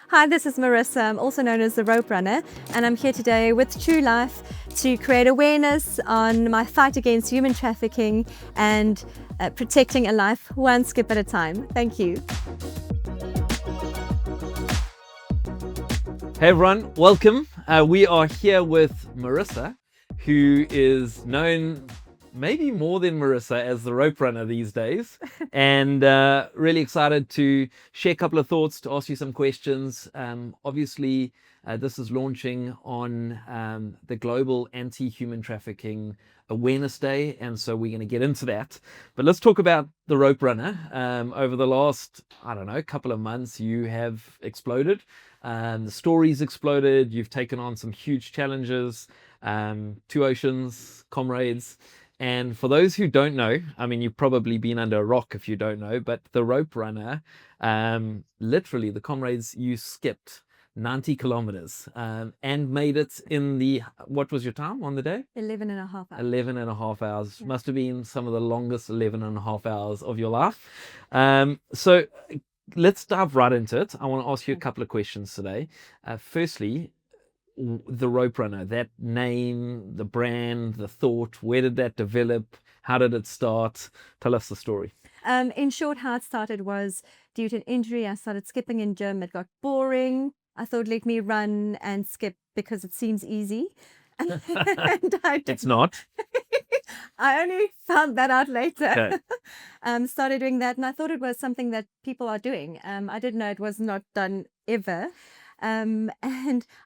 Hi, this is Marissa. I'm also known as the Rope Runner, and I'm here today with Trulife to create awareness on my fight against human trafficking and protecting a life one skip at a time. Thank you. Hey everyone, welcome. We are here with Marissa, who is known maybe more than Marissa as the Rope Runner these days, and really excited to share a couple of thoughts, to ask you some questions. Obviously, this is launching on the Global Anti-Human Trafficking Awareness Day, and so we're going to get into that. But let's talk about the Rope Runner. Over the last, couple of months, you have exploded. The story's exploded. You've taken on some huge challenges, two oceans, comrades. And for those who don't know, you've probably been under a rock if you don't know, but the Rope Runner, literally the comrades, you skipped 90 kilometers and made it in what was your time on the day? 11 and a half hours. 11 and a half hours. Yeah. Must have been some of the longest 11 and a half hours of your life. So let's dive right into it. I want to ask you a couple of questions today. Firstly, the Rope Runner, that name, the brand, the thought, where did that develop? How did it start? Tell us the story. In short, how it started was due to an injury. I started skipping in gym. It got boring. I thought, let me run and skip because it seems easy. And It's not. I only found that out later. Okay. Started doing that, and I thought it was something that people are doing. I didn't know it was not done ever. And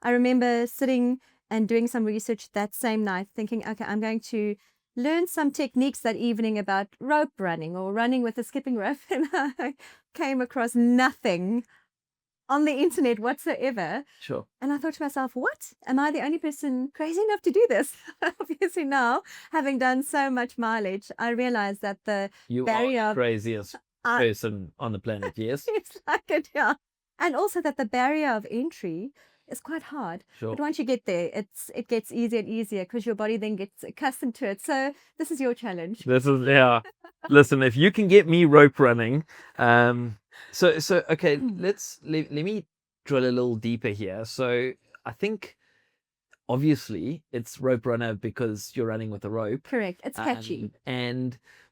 I remember sitting and doing some research that same night, thinking, okay, I'm going to learn some techniques that evening about rope running or running with a skipping rope. And I came across nothing on the internet whatsoever. Sure. And I thought to myself, what? Am I the only person crazy enough to do this? Obviously now, having done so much mileage, I realized that the barrier are the craziest person on the planet, yes? It's like it, yeah. And also that the barrier of entry is quite hard. Sure. But once you get there, it gets easier and easier because your body then gets accustomed to it. So this is your challenge. Yeah. Listen, if you can get me rope running, so okay, let me drill a little deeper here. So I think obviously it's Rope Runner because you're running with a rope. Correct. It's catchy.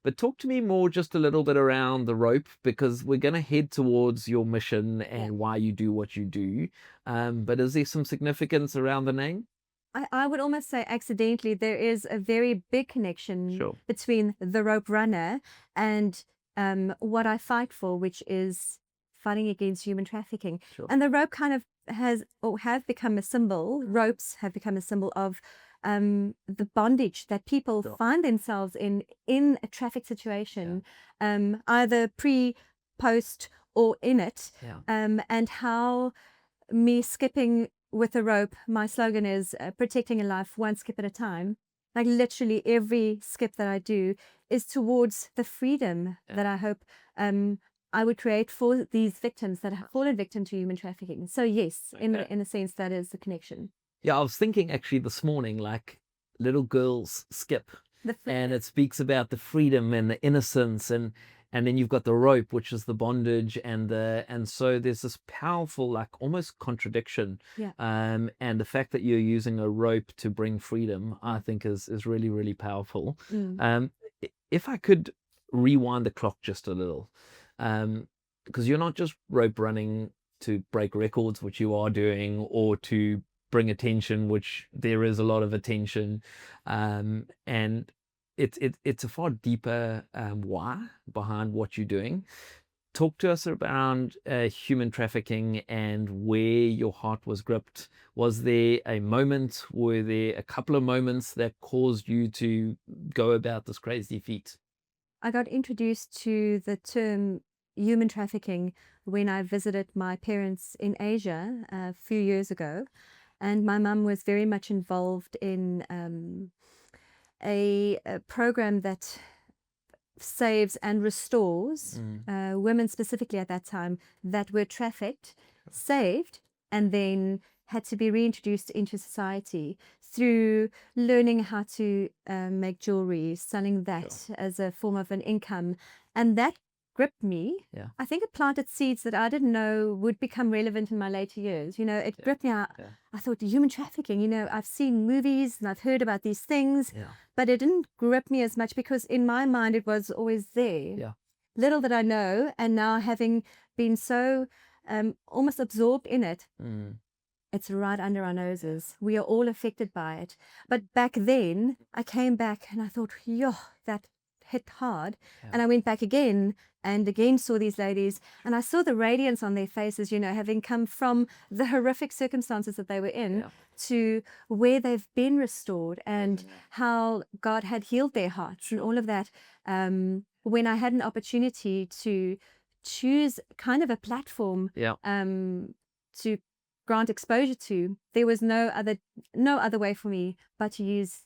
But talk to me more just a little bit around the rope, because we're going to head towards your mission and why you do what you do. But is there some significance around the name? I would almost say accidentally there is a very big connection between the Rope Runner and what I fight for, which is fighting against human trafficking. Sure. And the rope kind of have become a symbol. Ropes have become a symbol of the bondage that people find themselves in a traffic situation, either pre, post, or in it. And how me skipping with a rope, my slogan is protecting a life one skip at a time. Like literally every skip that I do is towards the freedom that I hope I would create for these victims that have fallen victim to human trafficking. So yes, in a sense, that is the connection. Yeah, I was thinking actually this morning, like little girls skip, and it speaks about the freedom and the innocence, and then you've got the rope, which is the bondage, and so there's this powerful, like almost contradiction. And the fact that you're using a rope to bring freedom, I think is really, really powerful. If I could rewind the clock just a little, because you're not just rope running to break records, which you are doing, or to bring attention, which there is a lot of attention, and it's a far deeper why behind what you're doing. Talk to us around human trafficking and where your heart was gripped. Was there a moment, were there a couple of moments that caused you to go about this crazy feat? I got introduced to the term human trafficking when I visited my parents in Asia a few years ago. And my mum was very much involved in a program that saves and restores women, specifically at that time, that were trafficked, saved, and then had to be reintroduced into society through learning how to make jewelry, selling that as a form of an income. And that gripped me. Yeah. I think it planted seeds that I didn't know would become relevant in my later years. It gripped me. I thought human trafficking, I've seen movies and I've heard about these things, but it didn't grip me as much because in my mind it was always there. Yeah. Little that I know, and now having been so almost absorbed in it, it's right under our noses. We are all affected by it. But back then, I came back and I thought, yo, that hit hard. And I went back again and again saw these ladies, and I saw the radiance on their faces, having come from the horrific circumstances that they were in to where they've been restored, and how God had healed their hearts and all of that. When I had an opportunity to choose kind of a platform to grant exposure to, there was no other way for me but to use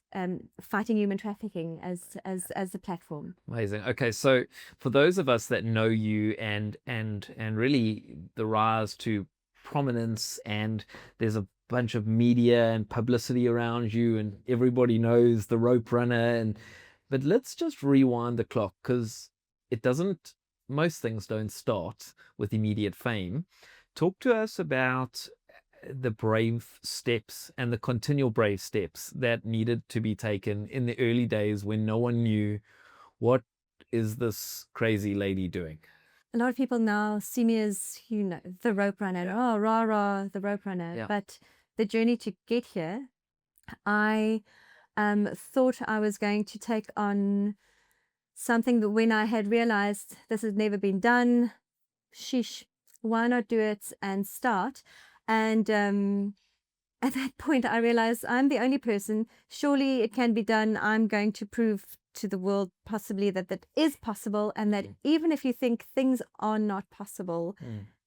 fighting human trafficking as the platform. Amazing. Okay, so for those of us that know you and really the rise to prominence, and there's a bunch of media and publicity around you, and everybody knows the rope runner, but let's just rewind the clock, because most things don't start with immediate fame. Talk to us about the brave steps and the continual brave steps that needed to be taken in the early days when no one knew, what is this crazy lady doing? A lot of people now see me as, the rope runner. Oh, rah, rah, the rope runner. But the journey to get here, I thought I was going to take on something that when I had realized this has never been done, sheesh, why not do it and start? And at that point, I realized I'm the only person. Surely it can be done. I'm going to prove to the world possibly that is possible, and that even if you think things are not possible,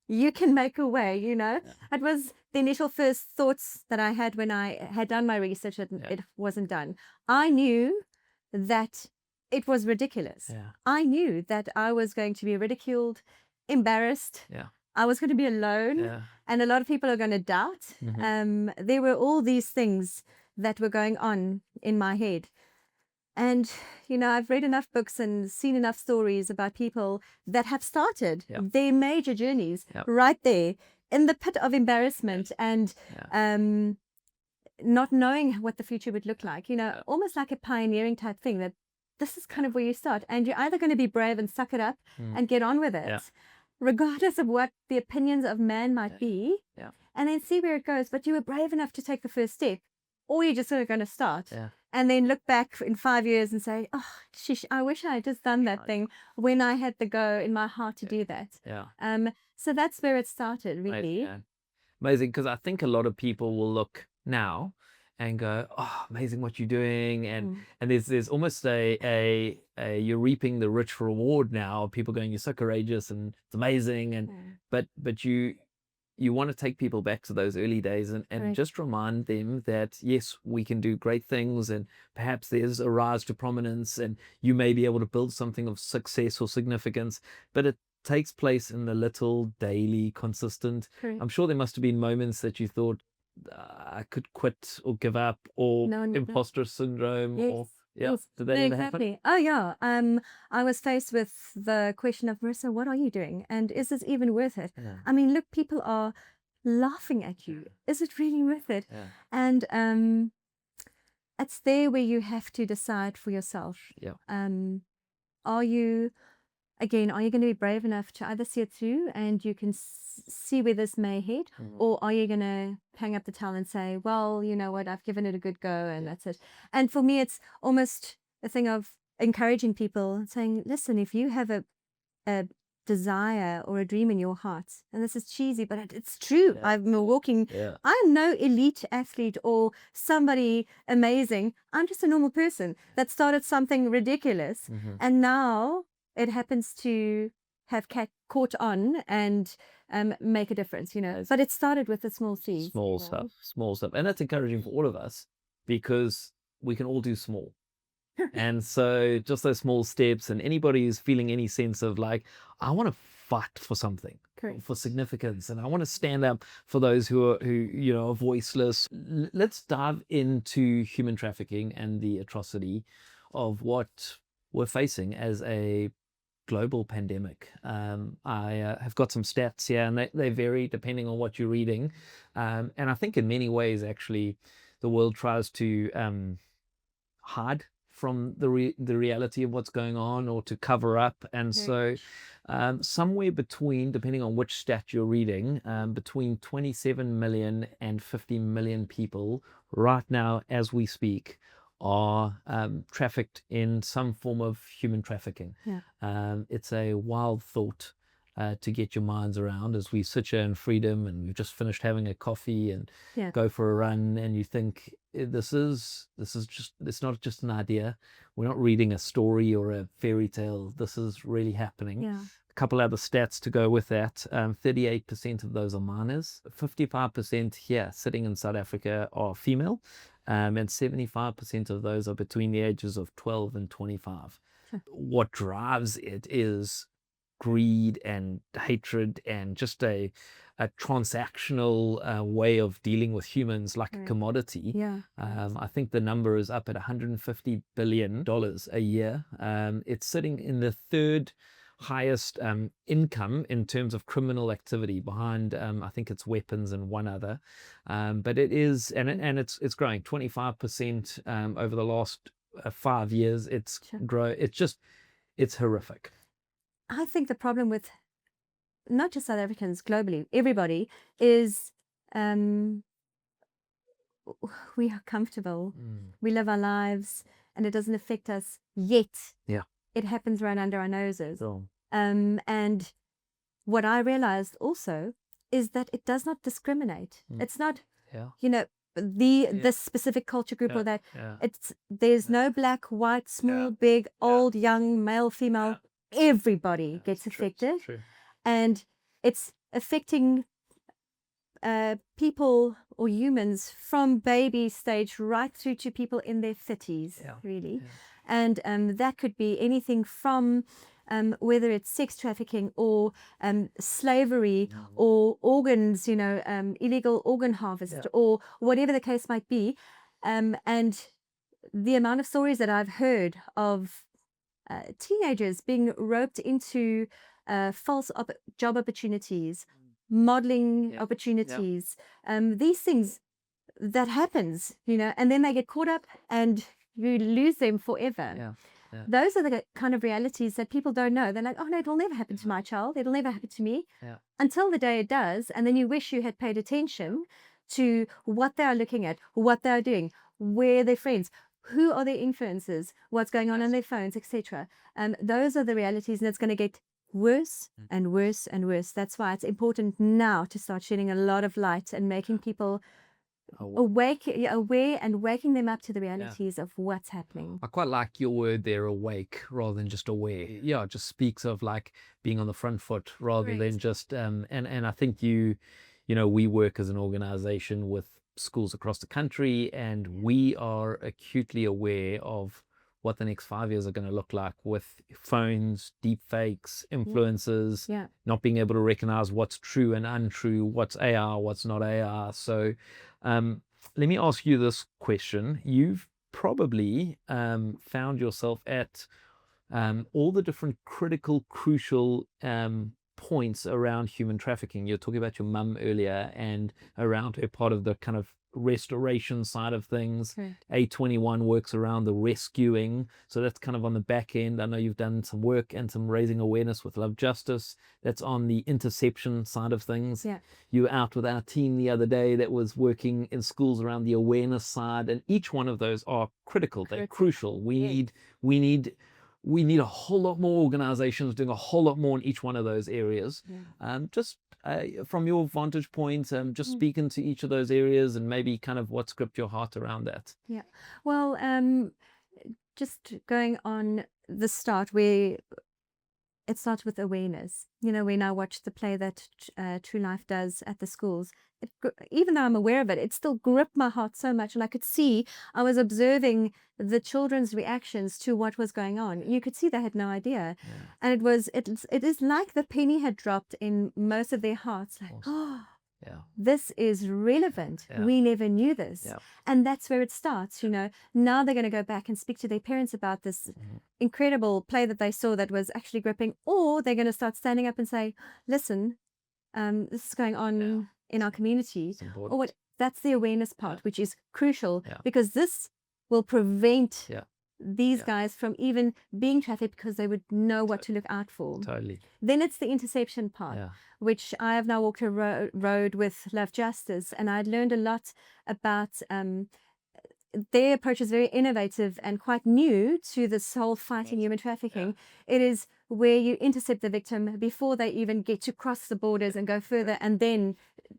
you can make a way, It was the initial first thoughts that I had when I had done my research and it wasn't done. I knew that it was ridiculous. I knew that I was going to be ridiculed, embarrassed. I was going to be alone, and a lot of people are going to doubt. There were all these things that were going on in my head. And, I've read enough books and seen enough stories about people that have started their major journeys right there in the pit of embarrassment and not knowing what the future would look like, almost like a pioneering type thing, that this is kind of where you start. And you're either going to be brave and suck it up and get on with it, regardless of what the opinions of man might be, and then see where it goes. But you were brave enough to take the first step, or you're just sort of going to start and then look back in 5 years and say, oh, sheesh, I wish I had just done that thing when I had the go in my heart to do that. So that's where it started, really. Amazing, because I think a lot of people will look now and go, oh, amazing what you're doing, and there's almost a you're reaping the rich reward now. People going, you're so courageous and it's amazing, and but you want to take people back to those early days and just remind them that yes, we can do great things, and perhaps there's a rise to prominence, and you may be able to build something of success or significance, but it takes place in the little daily consistent. I'm sure there must have been moments that you thought, I could quit or give up, or imposter syndrome, or did that ever happen? Oh yeah. I was faced with the question of, Marissa, what are you doing, and is this even worth it? I mean, look, people are laughing at you. Is it really worth it? And it's there where you have to decide for yourself. Are you going to be brave enough to either see it through and you can see where this may head, or are you going to hang up the towel and say, well, you know what, I've given it a good go and that's it. And for me, it's almost a thing of encouraging people, saying, listen, if you have a desire or a dream in your heart, and this is cheesy, but it's true. I'm no elite athlete or somebody amazing. I'm just a normal person that started something ridiculous, and now it happens to have caught on and make a difference, But it started with a small seed. Small stuff. And that's encouraging for all of us, because we can all do small. And so just those small steps, and anybody who's feeling any sense of like, I want to fight for something, for significance, and I want to stand up for those who are voiceless. Let's dive into human trafficking and the atrocity of what we're facing as a global pandemic. I have got some stats here, and they vary depending on what you're reading. And I think in many ways, actually, the world tries to hide from the reality of what's going on, or to cover up. And so somewhere between, depending on which stat you're reading, between 27 million and 50 million people right now as we speak are trafficked in some form of human trafficking. It's a wild thought to get your minds around as we sit here in freedom and we've just finished having a coffee and go for a run, and you think this is just, it's not just an idea. We're not reading a story or a fairy tale. This is really happening. A couple other stats to go with that. 38% of those are minors. 55% here sitting in South Africa are female. And 75% of those are between the ages of 12 and 25. What drives it is greed and hatred and just a transactional way of dealing with humans like a commodity. I think the number is up at $150 billion a year. It's sitting in the third highest income in terms of criminal activity, behind I think it's weapons and one other, but it is, and it's growing 25% over the last 5 years. It's horrific. I think the problem with not just South Africans, globally, everybody, is we are comfortable. We live our lives and it doesn't affect us yet. It happens right under our noses. And what I realized also is that it does not discriminate. It's not, you know, this specific culture group or that. There's no black, white, small, big, old, young, male, female. Everybody gets affected. And it's affecting people or humans from baby stage right through to people in their 30s, really. And that could be anything from whether it's sex trafficking or slavery or organs, you know, illegal organ harvest or whatever the case might be. And the amount of stories that I've heard of teenagers being roped into false job opportunities, modeling opportunities, these things that happens, you know, and then they get caught up and you lose them forever. Those are the kind of realities that people don't know. They're like, oh no, it'll never happen to my child. It'll never happen to me. Until the day it does. And then you wish you had paid attention to what they are looking at, what they are doing, where they're friends, who are their influencers, what's going on their phones, etc. Those are the realities, and it's going to get worse and worse and worse. That's why it's important now to start shedding a lot of light and making people aware and waking them up to the realities of what's happening. I quite like your word there, awake, rather than just aware. It just speaks of like being on the front foot rather than just and I think you know, we work as an organization with schools across the country, and we are acutely aware of what the next 5 years are going to look like with phones, deep fakes, influencers, not being able to recognize what's true and untrue, what's AR, what's not AR. So let me ask you this question. You've probably found yourself at all the different critical, crucial points around human trafficking. You're talking about your mum earlier and around her part of the kind of restoration side of things. A21 works around the rescuing, so that's kind of on the back end. I know you've done some work and some raising awareness with Love Justice. That's on the interception side of things. You were out with our team the other day that was working in schools around the awareness side, and each one of those are critical. They're crucial. We need a whole lot more organizations doing a whole lot more in each one of those areas. Just from your vantage point, just speak into each of those areas and maybe kind of what's gripped your heart around that. Well, just going on the start where it starts with awareness. You know, when I watch the play that Trulife does at the schools, even though I'm aware of it, it still gripped my heart so much. And I could see, I was observing the children's reactions to what was going on. You could see they had no idea. And it is like the penny had dropped in most of their hearts. Like, this is relevant. We never knew this. And that's where it starts, you know. Now they're going to go back and speak to their parents about this incredible play that they saw that was actually gripping, or they're going to start standing up and say, listen, this is going on in our community. Or what? That's the awareness part, which is crucial, because this will prevent these guys from even being trafficked, because they would know what to look out for. Then it's the interception part, which I have now walked a road with Love Justice, and I'd learned a lot about their approach is very innovative and quite new to this whole fighting human trafficking. It is where you intercept the victim before they even get to cross the borders and go further and then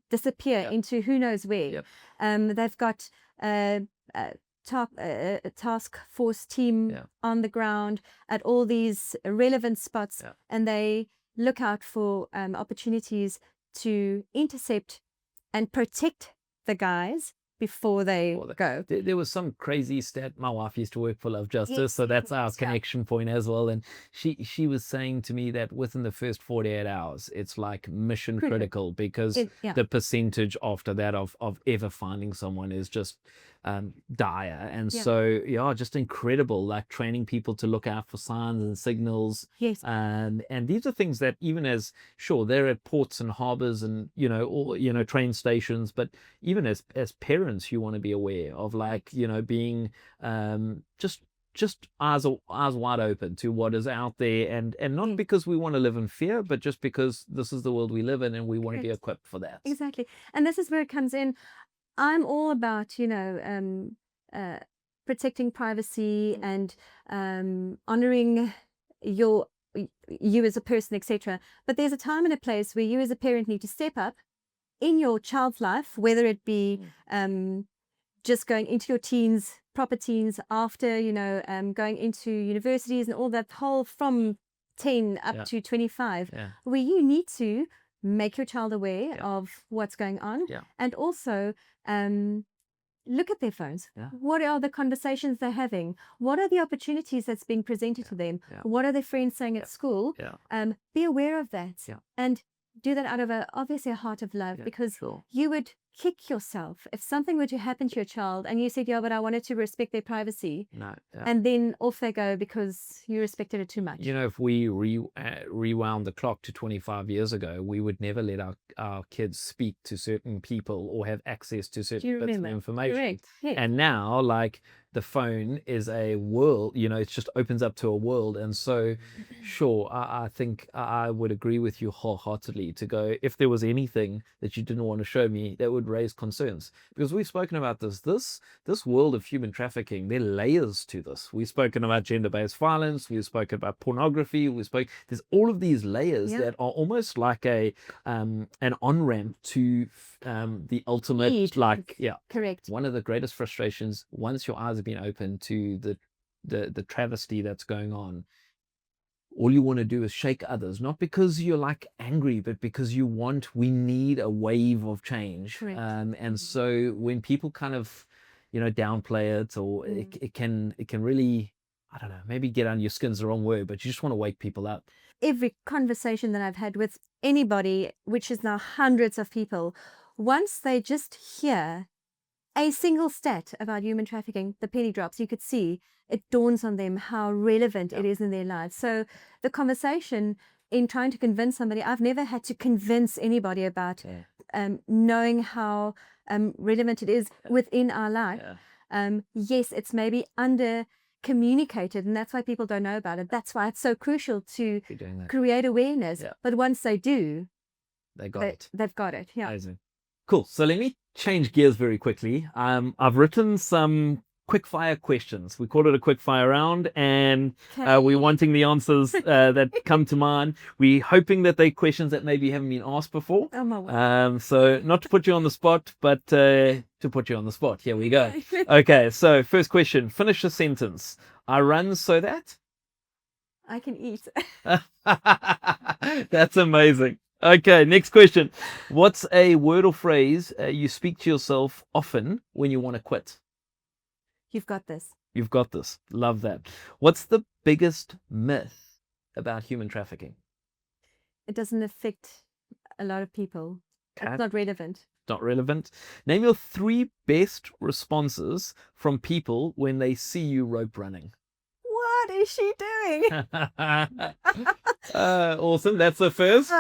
disappear into who knows where. They've got a task force team on the ground at all these relevant spots, and they look out for opportunities to intercept and protect the guys before they go. There was some crazy stat. My wife used to work for Love Justice, so that's our connection point as well. And she was saying to me that within the first 48 hours, it's like mission critical, because the percentage after that of ever finding someone is just dire. And so just incredible, like training people to look out for signs and signals. And these are things that, even as they're at ports and harbors and train stations, but even as parents, you want to be aware of, like, being just eyes wide open to what is out there, and not because we want to live in fear, but just because this is the world we live in and we want to be equipped for that. Exactly. And this is where it comes in. I'm all about, protecting privacy and honoring you as a person, etc. But there's a time and a place where you as a parent need to step up in your child's life, whether it be just going into your teens, proper teens, after, going into universities and all that whole from 10 up to 25, where you need to make your child aware of what's going on, and also look at their phones. What are the conversations they're having? What are the opportunities that's being presented to them? What are their friends saying at school? Be aware of that, and do that out of obviously a heart of love, because you would kick yourself if something were to happen to your child and you said, but I wanted to respect their privacy. And then off they go because you respected it too much. If we rewound the clock to 25 years ago, we would never let our kids speak to certain people or have access to certain bits of information. Correct. Yes. And now, like, the phone is a world, it just opens up to a world. And so, I think I would agree with you wholeheartedly to go, if there was anything that you didn't want to show me that would raise concerns, because we've spoken about this world of human trafficking, there are layers to this. We've spoken about gender-based violence, we've spoken about pornography, there's all of these layers that are almost like an on-ramp to the ultimate, correct. One of the greatest frustrations, once your eyes have been open to the travesty that's going on, all you want to do is shake others, not because you're like angry, but because we need a wave of change. And so when people kind of, downplay it, or it can really, I don't know, maybe get on your skin's the wrong word, but you just want to wake people up. Every conversation that I've had with anybody, which is now hundreds of people, once they just hear a single stat about human trafficking, the penny drops. You could see it dawns on them how relevant it is in their lives. So the conversation in trying to convince somebody, I've never had to convince anybody about knowing how relevant it is within our life. Yes, it's maybe under communicated, and that's why people don't know about it. That's why it's so crucial to create awareness. But once they do, they've got it. Amazing. Cool. So let me change gears very quickly. I've written some quick-fire questions. We call it a quick-fire round, and we're wanting the answers that come to mind. We're hoping that they're questions that maybe haven't been asked before. Oh, my word. So not to put you on the spot, but to put you on the spot. Here we go. Okay, so first question. Finish a sentence. I run so that? I can eat. That's amazing. Okay, next question. What's a word or phrase you speak to yourself often when you want to quit? You've got this. You've got this. Love that. What's the biggest myth about human trafficking? It doesn't affect a lot of people. Okay. It's not relevant. Not relevant. Name your 3 best responses from people when they see you rope running. What is she doing? Awesome. That's the first.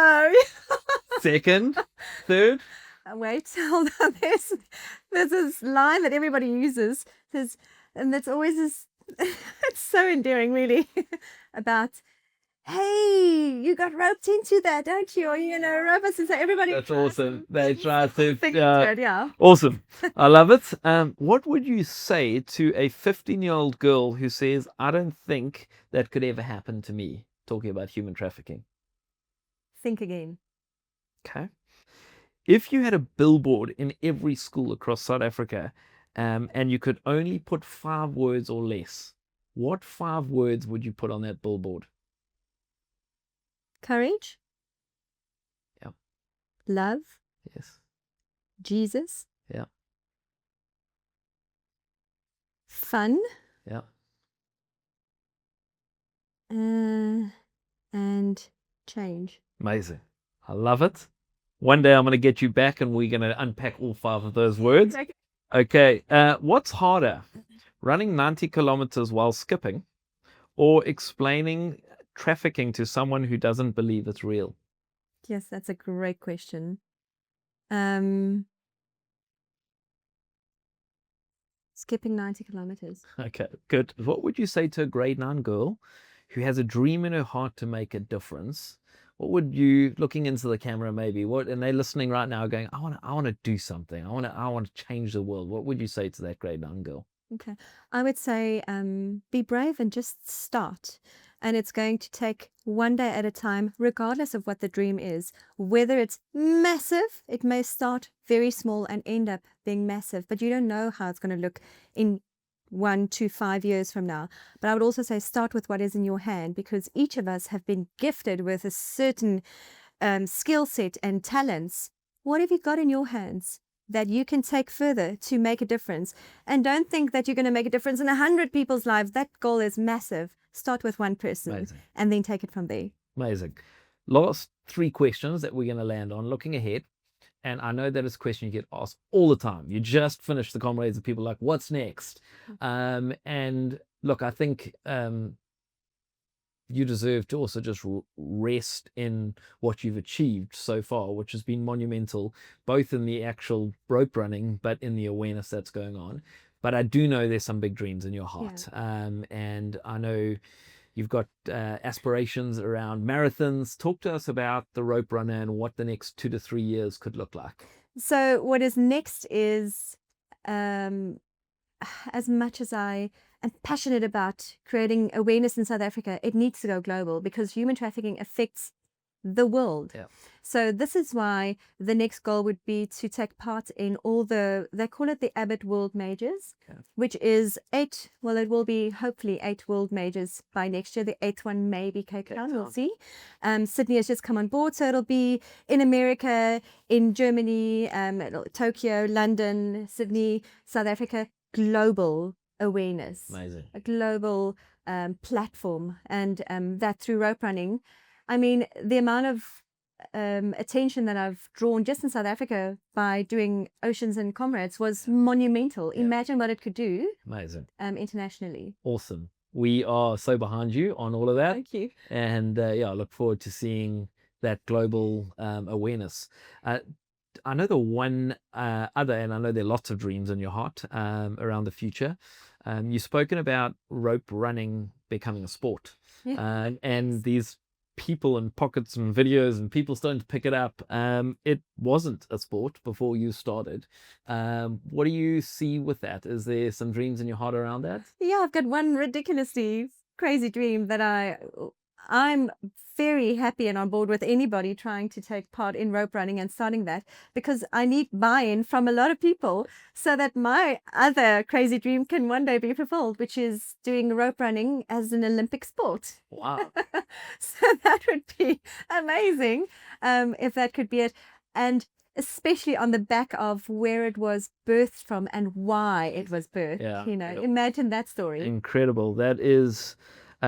Second, third. Wait, hold on. There's this line that everybody uses. And that's always this. It's so endearing, really, about, hey, you got roped into that, don't you? Or, rope us. And so everybody. That's awesome. They try to. Yeah. Awesome. I love it. What would you say to a 15-year-old girl who says, I don't think that could ever happen to me? Talking about human trafficking. Think again. Okay. If you had a billboard in every school across South Africa, and you could only put 5 words or less, what 5 words would you put on that billboard? Courage. Yeah. Love. Yes. Jesus. Yeah. Fun. Yeah. And change. Amazing. I love it. One day I'm going to get you back and we're going to unpack all 5 of those words. Okay. What's harder, running 90 kilometers while skipping or explaining trafficking to someone who doesn't believe it's real? Yes, that's a great question. Skipping 90 kilometers. Okay, good. What would you say to a grade 9 girl who has a dream in her heart to make a difference? What would you, looking into the camera maybe, and they're listening right now going, I want to do something. I want to change the world. What would you say to that grade 9 girl? Okay. I would say be brave and just start. And it's going to take one day at a time, regardless of what the dream is. Whether it's massive, it may start very small and end up being massive, but you don't know how it's going to look in 1 to 5 years from now. But I would also say start with what is in your hand, because each of us have been gifted with a certain skill set and talents. What have you got in your hands that you can take further to make a difference? And don't think that you're going to make a difference in 100 people's lives. That goal is massive. Start with one person. Amazing. And then take it from there. Amazing. Last 3 questions that we're going to land on, looking ahead. And I know that it's a question you get asked all the time. You just finished the comrades of people like, what's next? And look, I think you deserve to also just rest in what you've achieved so far, which has been monumental, both in the actual rope running, but in the awareness that's going on. But I do know there's some big dreams in your heart. Yeah. And I know you've got aspirations around marathons. Talk to us about the rope runner and what the next 2 to 3 years could look like. So what is next is, as much as I am passionate about creating awareness in South Africa, it needs to go global, because human trafficking affects the world. Yeah. So this is why the next goal would be to take part in all they call it the Abbott World Majors, which is 8, well, it will be hopefully 8 World Majors by next year. The 8th one may be Cape Town, we'll see. Sydney has just come on board, so it'll be in America, in Germany, Tokyo, London, Sydney, South Africa, global awareness. Amazing. A global platform, and that through rope running. I mean, the amount of attention that I've drawn just in South Africa by doing Oceans and Comrades was monumental. Yeah. Imagine what it could do. Amazing. Internationally. Awesome. We are so behind you on all of that. Thank you. And I look forward to seeing that global awareness. I know the one other, and I know there are lots of dreams in your heart around the future. You've spoken about rope running becoming a sport. Yeah. And these people and pockets and videos and people starting to pick it up. It wasn't a sport before you started. What do you see with that? Is there some dreams in your heart around that? Yeah, I've got one ridiculously crazy dream that I'm very happy and on board with anybody trying to take part in rope running and starting that, because I need buy-in from a lot of people so that my other crazy dream can one day be fulfilled, which is doing rope running as an Olympic sport. Wow. So that would be amazing if that could be it. And especially on the back of where it was birthed from and why it was birthed. Yeah, imagine that story. Incredible. That is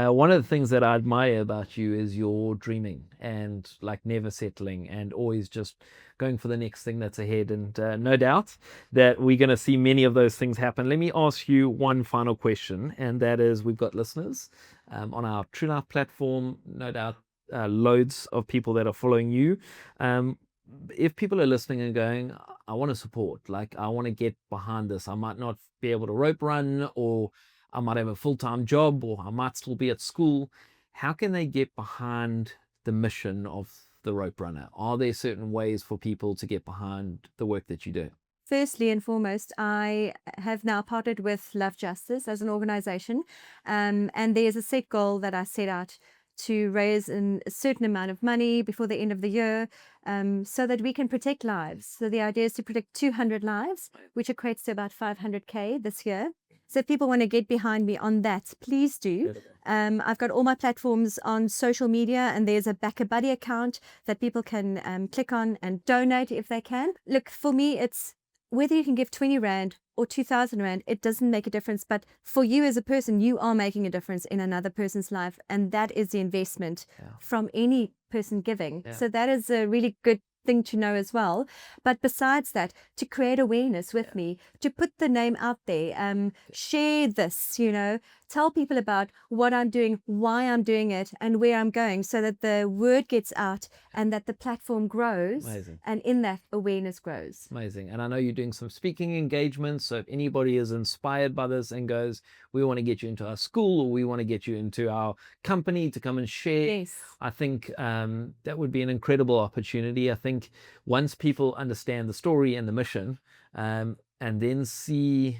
one of the things that I admire about you is your dreaming and like never settling and always just going for the next thing that's ahead. And no doubt that we're going to see many of those things happen. Let me ask you one final question, and that is, we've got listeners on our Trulife platform, no doubt loads of people that are following you. If people are listening and going, I want to support, like I want to get behind this, I might not be able to rope run, or I might have a full-time job, or I might still be at school. How can they get behind the mission of the rope runner? Are there certain ways for people to get behind the work that you do? Firstly and foremost, I have now partnered with Love Justice as an organization, and there's a set goal that I set out to raise a certain amount of money before the end of the year, so that we can protect lives. So the idea is to protect 200 lives, which equates to about 500K this year. So if people want to get behind me on that, please do. I've got all my platforms on social media, and there's a Back a Buddy account that people can click on and donate if they can. Look, for me, it's whether you can give 20 Rand or 2,000 Rand, it doesn't make a difference. But for you as a person, you are making a difference in another person's life. And that is the investment from any person giving. So that is a really good thing to know as well. But besides that, to create awareness with me, to put the name out there, share this, tell people about what I'm doing, why I'm doing it, and where I'm going, so that the word gets out and that the platform grows. Amazing. And in that, awareness grows. Amazing. And I know you're doing some speaking engagements, so if anybody is inspired by this and goes, we want to get you into our school, or we want to get you into our company to come and share, I think that would be an incredible opportunity. I think once people understand the story and the mission, and then see,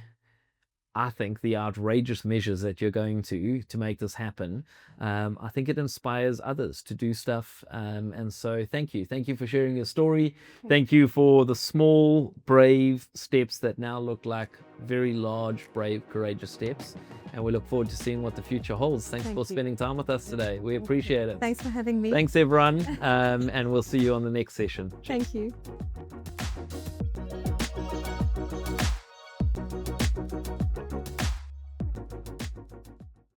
I think, the outrageous measures that you're going to make this happen, I think it inspires others to do stuff. And so thank you for sharing your story. Thank you for the small, brave steps that now look like very large, brave, courageous steps. And we look forward to seeing what the future holds. Thanks for spending time with us today. We appreciate it. Thanks for having me. Thanks everyone, and we'll see you on the next session. Thank you.